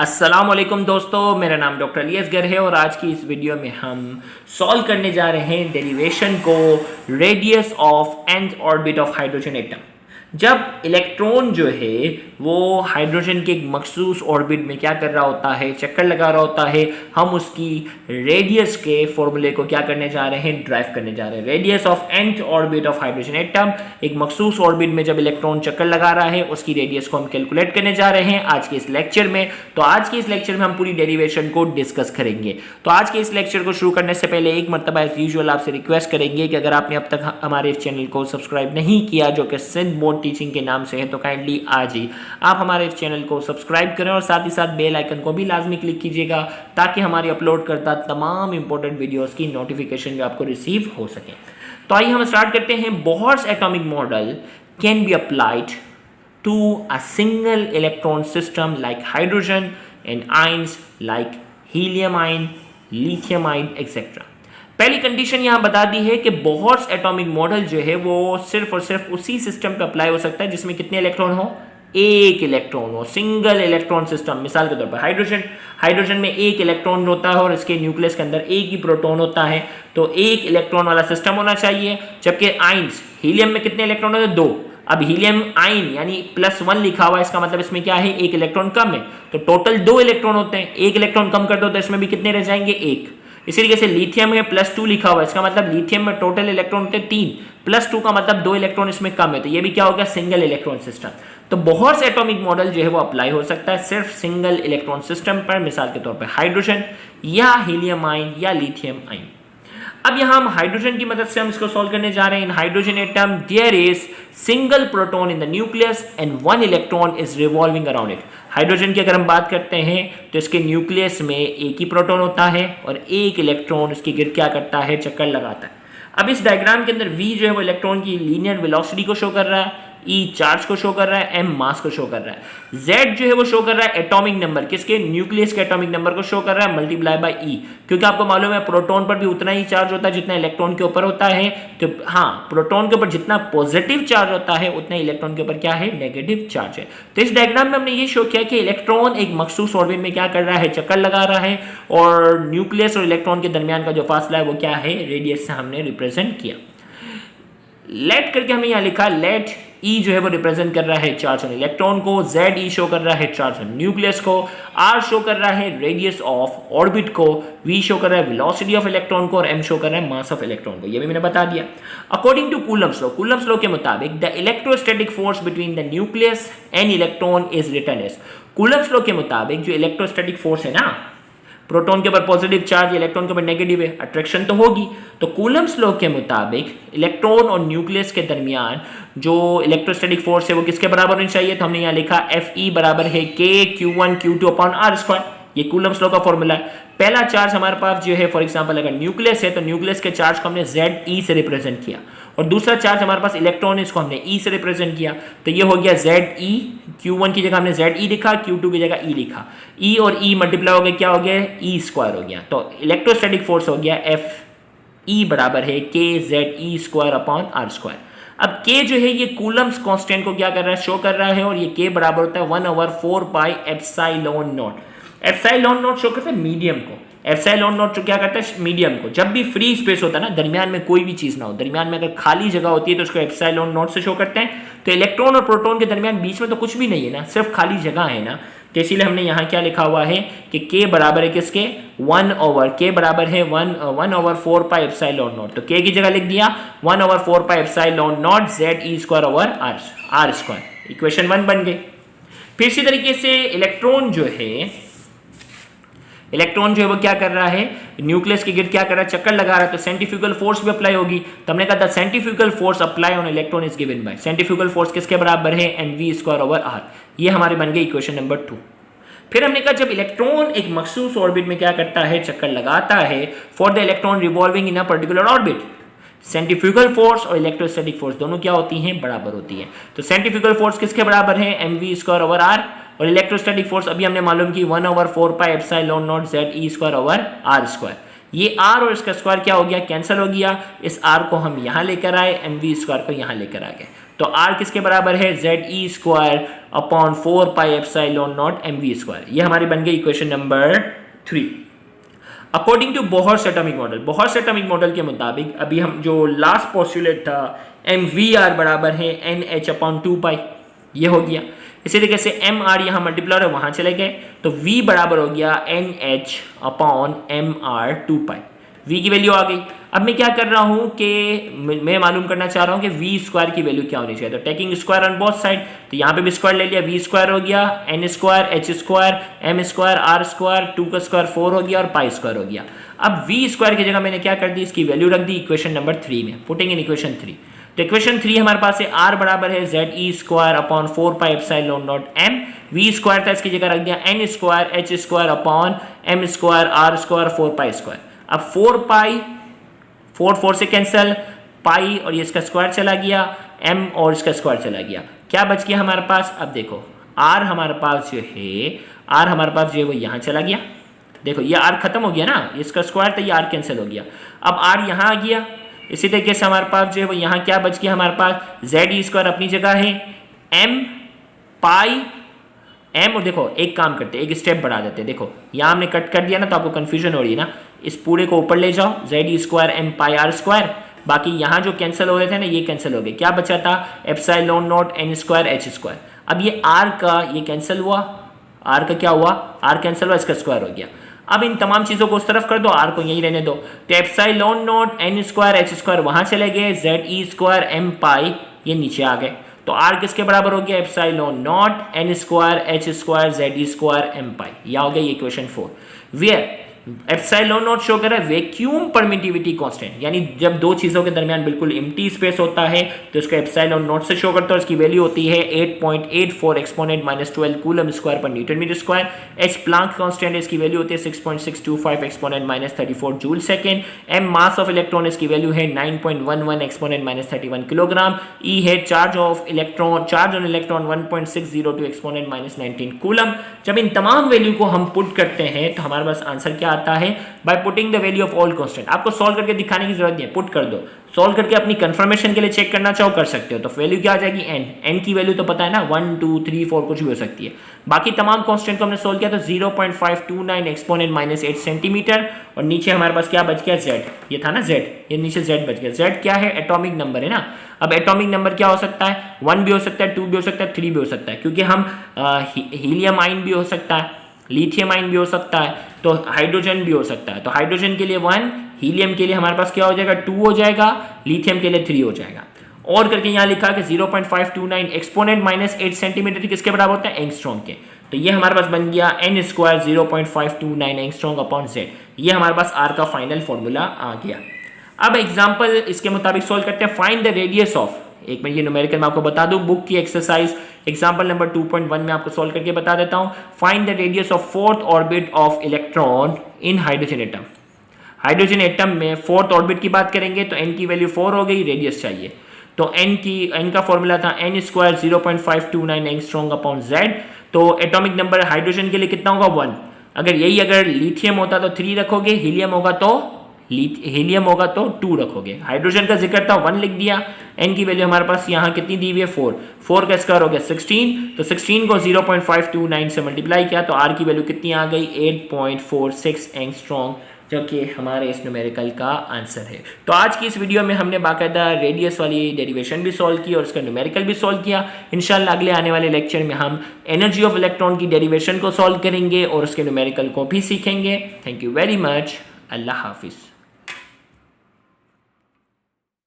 अस्सलामुअलैकुम दोस्तों, मेरा नाम डॉक्टर अली असगर है और आज की इस वीडियो में हम सॉल्व करने जा रहे हैं डेरिवेशन को radius of nth orbit of hydrogen atom. जब इलेक्ट्रॉन जो है वो हाइड्रोजन के एक मखसूस ऑर्बिट में क्या कर रहा होता है, चक्कर लगा रहा होता है, हम उसकी रेडियस के फॉर्मूले को क्या करने जा रहे हैं, ड्राइव करने जा रहे हैं। Radius of nth orbit of hydrogen atom, एक मखसूस ऑर्बिट में जब इलेक्ट्रॉन चक्कर लगा रहा है उसकी रेडियस को हम कैलकुलेट करने जा रहे हैं आज के इस लेक्चर में। तो आज के इस लेक्चर में हम पूरी डेरिवेशन को डिस्कस करेंगे। तो आज के इस लेक्चर को शुरू करने से पहले एक मरतबा एज यूजुअल आपसे रिक्वेस्ट करेंगे कि अगर आपने अब तक हमारे इस चैनल को सब्सक्राइब नहीं किया जो कि सिंध बोर्ड टीचिंग के नाम से है, तो काइंडली आज ही आप हमारे इस चैनल को सब्सक्राइब करें और साथ ही साथ बेल आइकन को भी लाजमी क्लिक कीजिएगा ताकि हमारी अपलोड करता तमाम इंपॉर्टेंट वीडियोस की नोटिफिकेशन जो आपको रिसीव हो सके। तो आइए हम स्टार्ट करते हैं। Bohr's atomic model can be applied to a single electron system like hydrogen and ions like helium ion, lithium ion etc. पहली कंडीशन यहां बता दी है कि बोहर्स एटॉमिक मॉडल जो है वो सिर्फ और सिर्फ उसी सिस्टम पे अप्लाई हो सकता है जिसमें कितने इलेक्ट्रॉन हो, एक इलेक्ट्रॉन हो, सिंगल इलेक्ट्रॉन सिस्टम। मिसाल के तौर पर हाइड्रोजन में एक इलेक्ट्रॉन होता है और इसके न्यूक्लियस के अंदर एक ही प्रोटॉन होता है, तो एक इलेक्ट्रॉन वाला सिस्टम होना चाहिए। जबकि आइंस, हीलियम में कितने इलेक्ट्रॉन होते हैं, दो। अब हीलियम आइन यानी +1 लिखा हुआ है, इसका मतलब इसमें क्या है, एक इलेक्ट्रॉन कम है, तो टोटल 2 इलेक्ट्रॉन होते हैं। एक इलेक्ट्रॉन कम कर दो तो इसमें भी कितने रह जाएंगे, एक। इसी तरीके से लिथियम है +2 लिखा हुआ है, इसका मतलब लिथियम में टोटल इलेक्ट्रॉन होते हैं 3, +2 का मतलब 2 इलेक्ट्रॉन इसमें कम है, तो ये भी क्या हो गया, सिंगल इलेक्ट्रॉन सिस्टम। तो बोहर्स एटॉमिक मॉडल जो है वो अप्लाई हो सकता है सिर्फ सिंगल इलेक्ट्रॉन सिस्टम पर, मिसाल के तौर पर हाइड्रोजन या हीलियम आइन या लिथियम आइन। अब यहां हम हाइड्रोजन की मदद से हम इसको सॉल्व करने जा रहे हैं। In hydrogen atom there is single proton in the nucleus and 1 electron is revolving around it. Hydrogen की अगर हम बात करते हैं तो इसके न्यूक्लियस में एक ही प्रोटॉन होता है और एक इलेक्ट्रॉन उसके गिर्द क्या करता है, चक्कर लगाता है। अब इस डायग्राम के अंदर V जो है वो इलेक्ट्रॉन की लीनियर वेलोसिटी को शो कर रहा है, E चार्ज को शो कर रहा है, M मास को शो कर रहा है, Z जो है वो शो कर रहा है एटॉमिक नंबर, किसके, न्यूक्लियस के एटॉमिक नंबर को शो कर रहा है मल्टीप्लाई बाय E, क्योंकि आपको मालूम है प्रोटॉन पर भी उतना ही चार्ज होता है जितना इलेक्ट्रॉन के ऊपर होता है। तो हाँ, प्रोटॉन के ऊपर जितना पॉजिटिव चार्ज होता है उतना इलेक्ट्रॉन के ऊपर क्या है, नेगेटिव चार्ज है। तो इस डायग्राम में हमने ये शो किया कि इलेक्ट्रॉन एक मखसूस ऑर्बिट में क्या कर रहा है, चक्कर लगा रहा है, और न्यूक्लियस और इलेक्ट्रॉन के दरमियान का जो फासला है वो क्या है, रेडियस से हमने रिप्रेजेंट किया। लेट करके हमने यहाँ लिखा, लेट E जो है वो रिप्रेजेंट कर रहा है चार्ज ऑन इलेक्ट्रॉन को, Z E शो कर रहा है चार्ज ऑन न्यूक्लियस को, R शो कर रहा है रेडियस ऑफ ऑर्बिट को, V शो कर रहा है वेलोसिटी ऑफ इलेक्ट्रॉन को और M शो कर रहा है मास ऑफ इलेक्ट्रॉन को। ये भी मैंने बता दिया। अकॉर्डिंग टू कूलम्ब्स लॉ के मुताबिक the electrostatic force between the nucleus and electron is written as. Coulomb's law के मुताबिक जो इलेक्ट्रोस्टैटिक फोर्स है ना, प्रोटॉन के ऊपर पॉजिटिव चार्ज, इलेक्ट्रॉन के ऊपर नेगेटिव है, अट्रैक्शन तो होगी। तो कूलम्ब्स लॉ के मुताबिक इलेक्ट्रॉन और न्यूक्लियस के दरमियान जो इलेक्ट्रोस्टैटिक फोर्स है वो किसके बराबर होनी चाहिए, तो हमने यहाँ लिखा Fe बराबर है K(Q1Q2)/r²। ये कूलम्ब्स लॉ का फॉर्मूला है। पहला चार्ज हमारे पास जो है, फॉर एग्जांपल अगर न्यूक्लियस है तो न्यूक्लियस के चार्ज को हमने Ze से रिप्रेजेंट किया, और दूसरा चार्ज हमारे पास इलेक्ट्रॉन है, इसको हमने E से रिप्रेजेंट किया, तो ये हो गया Ze। Q1 की जगह हमने Ze लिखा, Q2 की जगह E लिखा, E और E मल्टीप्लाई हो गया, क्या हो गया, E² हो गया। तो इलेक्ट्रोस्टैटिक फोर्स हो गया Fe बराबर है KZe²/r²। अब K जो है ये कूलम्ब्स कांस्टेंट को क्या कर रहा है, शो कर रहा है, और ये K बराबर होता है 1/4πε0। ε0 शो करता है मीडियम को, ε0 क्या करता है, मीडियम को। जब भी फ्री स्पेस होता है ना, दरमियान में कोई भी चीज ना हो, दरमियान में अगर खाली जगह होती है तो उसको ε0 से शो करते हैं। तो इलेक्ट्रॉन और प्रोटॉन के दरमियान बीच में तो कुछ भी नहीं है ना, सिर्फ खाली जगह है ना, तो इसीलिए हमने यहाँ क्या लिखा हुआ है कि K बराबर है किसके, 1/K बराबर है 1/4πε0। तो K की जगह लिख दिया 1/4πε0 Ze²/r²। इक्वेशन 1 बन गई। फिर इसी तरीके से इलेक्ट्रॉन जो है वो क्या कर रहा है, न्यूक्लियस के गिर्द क्या कर रहा है, चक्कर लगा रहा है, तो सेंट्रीफ्यूगल फोर्स भी अप्लाई होगी। तो हमने कहा था centrifugal force apply on electron is given by, centrifugal force किसके बराबर है, mv²/r। ये हमारे बन गई इक्वेशन नंबर 2। फिर हमने कहा जब इलेक्ट्रॉन एक मखसूस ऑर्बिट में क्या करता है, चक्कर लगाता है, for the electron revolving in a particular orbit, centrifugal force और इलेक्ट्रोस्टैटिक फोर्स दोनों क्या होती हैं, बराबर होती हैं। तो सेंट्रीफ्यूगल फोर्स किसके बराबर है, mv²/r, और इलेक्ट्रोस्टैटिक फोर्स अभी हमने मालूम की 1/4πε0 Ze²/r²। ये r और इसका स्क्वायर क्या हो गया, कैंसिल हो गया। इस r को हम यहाँ लेकर आए, mv² को यहाँ लेकर आ गए। तो आर किसके बराबर है, Z e square upon 4 pi epsilon naught m v square. ये हमारी बन गई equation number 3। According to Bohr's atomic model, Bohr's atomic model के मुताबिक अभी हम जो लास्ट पोस्टुलेट था एम वी आर बराबर है एन एच अपॉन 2 पाई, ये हो गया। इसी तरीके से एम आर यहाँ मल्टीप्लाई और वहाँ चले गए, तो v बराबर हो गया n h upon m r 2 pi, v की वैल्यू आ गई। अब मैं क्या कर रहा हूँ कि मैं मालूम करना चाह रहा हूँ कि v स्क्वायर की वैल्यू क्या होनी चाहिए, तो taking square on both side, तो यहाँ पे भी स्क्वायर ले लिया, v स्क्वायर हो गया n square h square m square r square 2 का स्क्वायर 4 हो गया और पाई स्क्वायर हो गया। अब v स्क्वायर की जगह मैंने क्या कर दी, इसकी वैल्यू रख दी इक्वेशन नंबर 3 में, पुटिंग इन इक्वेशन 3। तो इक्वेशन 3 हमारे पास है r बराबर है Z e square upon 4 pi epsilon not m, v square था इसकी जगह रख दिया n square h square upon m square r square 4 pi square. अब 4 पाई 4 से कैंसिल, पाई और ये इसका स्क्वायर चला गया, m और इसका स्क्वायर चला गया, क्या बच गया हमारे पास। अब देखो r हमारे पास जो है, r हमारे पास जो है वो यहाँ चला गया, देखो ये r खत्म हो गया ना, इसका स्क्वायर था, ये r कैंसिल हो गया। अब r यहाँ आ गया, इसी तरीके से हमारे पास जो है वो यहाँ क्या बच गया, हमारे पास जेड ई स्क्वायर अपनी जगह है, m पाई m, और देखो एक काम करते हैं, एक स्टेप बढ़ा देते हैं, देखो यहाँ हमने कट कर दिया ना तो आपको कंफ्यूजन हो रही है ना, इस पूरे को ऊपर ले जाओ, जेड ई स्क्वायर m पाई r स्क्वायर, बाकी यहाँ जो कैंसिल हो रहे थे ना ये कैंसिल हो गए, क्या बचा था epsilon naught n square h square. अब ये r का ये कैंसिल हुआ, r का क्या हुआ, r कैंसिल हुआ, इसका स्क्वायर हो गया। अब इन तमाम चीजों को उस तरफ कर दो, r को यहीं रहने दो, तो epsilon naught n square h square वहां चले गए, जेड ई स्क्वायर m पाई ये नीचे आ गए, तो r किसके बराबर हो गया, epsilon naught n square h square Z e square m pi, यह हो गया ये equation 4। Where epsilon naught show कर रहा है वैक्यूम परमिटिविटी कांस्टेंट, यानी जब दो चीजों के दरमियान बिल्कुल एम्प्टी स्पेस होता है तो इसको एप्सिलॉन नॉट से शो करता है, इसकी वैल्यू होती है 8.84 एक्सपोनेंट -12 कूलम स्क्वायर पर newton metre square. H Planck constant, इसकी वैल्यू होती है 6.625 exponent -34 joule second. M mass of electron, इसकी वैल्यू है 9.11 एक्सपोनेंट -31 किलोग्राम। ई है charge of electron, charge on electron 1.602 exponent -19 coulomb. जब इन तमाम वैल्यू को हम पुट करते हैं तो हमारे पास आंसर क्या आता है, by putting the value of all constant. आपको सॉल्व करके दिखाने की जरूरत नहीं है, पुट कर दो, सॉल्व करके अपनी कंफर्मेशन के लिए चेक करना चाहो कर सकते हो। तो वैल्यू क्या आ जाएगी, n की वैल्यू तो पता है ना, 1 2 3 4 कुछ भी हो सकती है। बाकी तमाम कांस्टेंट को हमने सॉल्व किया तो 0.529 एक्सपोनेंट -8 सेंटीमीटर, और नीचे हमारे पास क्या बच गया, z, ये था ना z, ये नीचे z बच गया। z क्या है, एटॉमिक नंबर है ना। अब एटॉमिक नंबर क्या हो सकता है, 1 भी हो सकता है, 2 भी हो सकता है, 3 भी हो सकता है, क्योंकि हम हीलियम आयन भी हो सकता है, लिथियम आयन भी हो सकता है, तो हाइड्रोजन भी हो सकता है। तो हाइड्रोजन के लिए 1, हीलियम के लिए हमारे पास क्या हो जाएगा 2 हो जाएगा, लिथियम के लिए 3 हो जाएगा। और करके यहाँ लिखा कि 0.529 एक्सपोनेंट -8 सेंटीमीटर किसके बराबर होता है, एंगस्ट्रॉम के। तो ये हमारे पास बन गया n square 0.529 angstrom upon z। ये हमारे पास r का फाइनल फॉर्मूला आ गया। अब एग्जाम्पल इसके मुताबिक सोल्व करते हैं। फाइंड द रेडियस ऑफ, एक मैं ये न्यूमेरिकल मैं आपको बता दूं, बुक की एक्सरसाइज एग्जांपल नंबर 2.1 में आपको सॉल्व करके बता देता हूं। Find the radius of fourth orbit of electron in hydrogen atom. Hydrogen atom में फोर्थ ऑर्बिट की बात करेंगे तो n की वैल्यू 4 हो गई, रेडियस चाहिए, तो n का फॉर्मूला था n square 0.529 angstrom upon z। तो एटॉमिक नंबर हाइड्रोजन के लिए कितना होगा 1। अगर लिथियम होता तो 3 रखोगे, हीलियम होगा तो 2 रखोगे। हाइड्रोजन का जिक्र था 1 लिख दिया। n की वैल्यू हमारे पास यहाँ कितनी दी हुई है 4 का स्क्वायर हो गया 16, तो 16 को 0.529 से मल्टीप्लाई किया तो r की वैल्यू कितनी आ गई 8.46 एंगस्ट्रॉम, जो कि हमारे इस न्यूमेरिकल का आंसर है। तो आज की इस वीडियो में हमने बाकायदा रेडियस वाली डेरिवेशन भी सॉल्व की और उसका न्यूमेरिकल भी सॉल्व किया। इंशाल्लाह अगले आने वाले लेक्चर में हम एनर्जी ऑफ इलेक्ट्रॉन की डेरिवेशन को सॉल्व करेंगे और उसके न्यूमेरिकल को भी सीखेंगे। Thank you very much. अल्लाह हाफिज़।